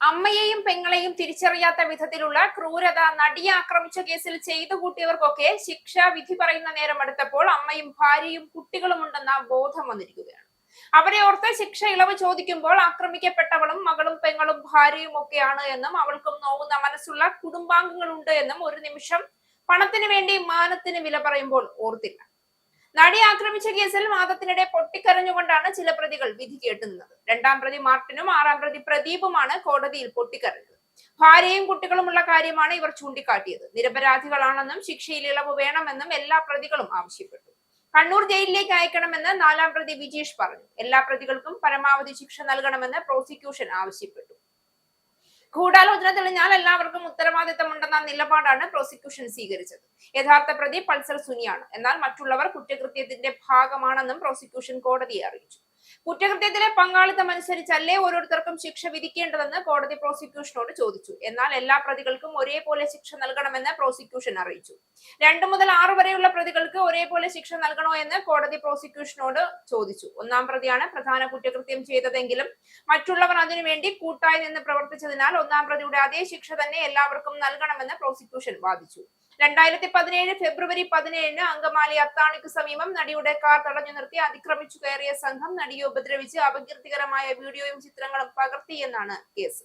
അമ്മയെയും പെങ്ങളെയും തിരിച്ചറിയാത്ത വിധത്തിലുള്ള ക്രൂരത നടിയെ ആക്രമിച്ച കേസിൽ ചെയ്തു കൂട്ടിയവർക്കൊക്കെ ശിക്ഷാ വിധി പറയുന്ന നേരം അടുത്തപ്പോൾ അമ്മയും ഭാര്യയും കുട്ടികളും ഉണ്ടെന്ന ബോധം വന്നിരിക്കുകയാണ്. അവരെ ഓർത്ത് ശിക്ഷ ഇളവ് ചോദിക്കുമ്പോൾ ആക്രമിക്കപ്പെട്ടവളും മകളും പെങ്ങളും ഭാര്യയും ഒക്കെയാണ് എന്നും അവൾക്കും നോവുന്ന മനസ്സുള്ള കുടുംബാംഗങ്ങളുണ്ട് എന്നും ഒരു നിമിഷം പണത്തിന് വേണ്ടി മാനത്തിന് വില പറയുമ്പോൾ ഓർത്തില്ല. നടി ആക്രമിച്ച കേസിൽ വാദത്തിനിടെ പൊട്ടിക്കരഞ്ഞുകൊണ്ടാണ് ചില പ്രതികൾ വിധി കേട്ടുനിന്നത്. രണ്ടാം പ്രതി മാർട്ടിനും ആറാം പ്രതി പ്രദീപുമാണ് കോടതിയിൽ പൊട്ടിക്കരഞ്ഞത്. ഭാര്യയും കുട്ടികളുമുള്ള കാര്യമാണ് ഇവർ ചൂണ്ടിക്കാട്ടിയത്. നിരപരാധികളാണെന്നും ശിക്ഷയിൽ ഇളവ് വേണമെന്നും എല്ലാ പ്രതികളും ആവശ്യപ്പെട്ടു. കണ്ണൂർ ജയിലിലേക്ക് അയക്കണമെന്ന് നാലാം പ്രതി വിജീഷ് പറഞ്ഞു. എല്ലാ പ്രതികൾക്കും പരമാവധി ശിക്ഷ നൽകണമെന്ന് പ്രോസിക്യൂഷൻ ആവശ്യപ്പെട്ടു. ഗൂഢാലോചന തെളിഞ്ഞാൽ എല്ലാവർക്കും ഉത്തരവാദിത്തമുണ്ടെന്ന നിലപാടാണ് പ്രോസിക്യൂഷൻ സ്വീകരിച്ചത്. യഥാർത്ഥ പ്രതി പൾസർ സുനിയാണ്. എന്നാൽ മറ്റുള്ളവർ കുറ്റകൃത്യത്തിന്റെ ഭാഗമാണെന്നും പ്രോസിക്യൂഷൻ കോടതിയെ അറിയിച്ചു. കുറ്റകൃത്യത്തിലെ പങ്കാളിത്തം അനുസരിച്ചല്ലേ ഓരോരുത്തർക്കും ശിക്ഷ വിധിക്കേണ്ടതെന്ന് കോടതി പ്രോസിക്യൂഷനോട് ചോദിച്ചു. എന്നാൽ എല്ലാ പ്രതികൾക്കും ഒരേപോലെ ശിക്ഷ നൽകണമെന്ന് പ്രോസിക്യൂഷൻ അറിയിച്ചു. 2 മുതൽ 6 വരെയുള്ള പ്രതികൾക്ക് ഒരേപോലെ ശിക്ഷ നൽകണോ എന്ന് കോടതി പ്രോസിക്യൂഷനോട് ചോദിച്ചു. ഒന്നാം പ്രതിയാണ് പ്രധാന കുറ്റകൃത്യം ചെയ്തതെങ്കിലും മറ്റുള്ളവർ അതിനുവേണ്ടി കൂട്ടായി നിന്ന് പ്രവർത്തിച്ചതിനാൽ ഒന്നാം പ്രതിയുടെ അതേ ശിക്ഷ തന്നെ എല്ലാവർക്കും നൽകണമെന്ന് പ്രോസിക്യൂഷൻ വാദിച്ചു. 2017 ഫെബ്രുവരി 17 അങ്കമാലി അത്താണിക്ക് സമീപം നടിയുടെ കാർ തടഞ്ഞു നിർത്തി അതിക്രമിച്ചു കയറിയ സംഘം നടിയെ ഉപദ്രവിച്ച് അപകീർത്തികരമായ വീഡിയോയും ചിത്രങ്ങളും പകർത്തിയെന്നാണ് കേസ്.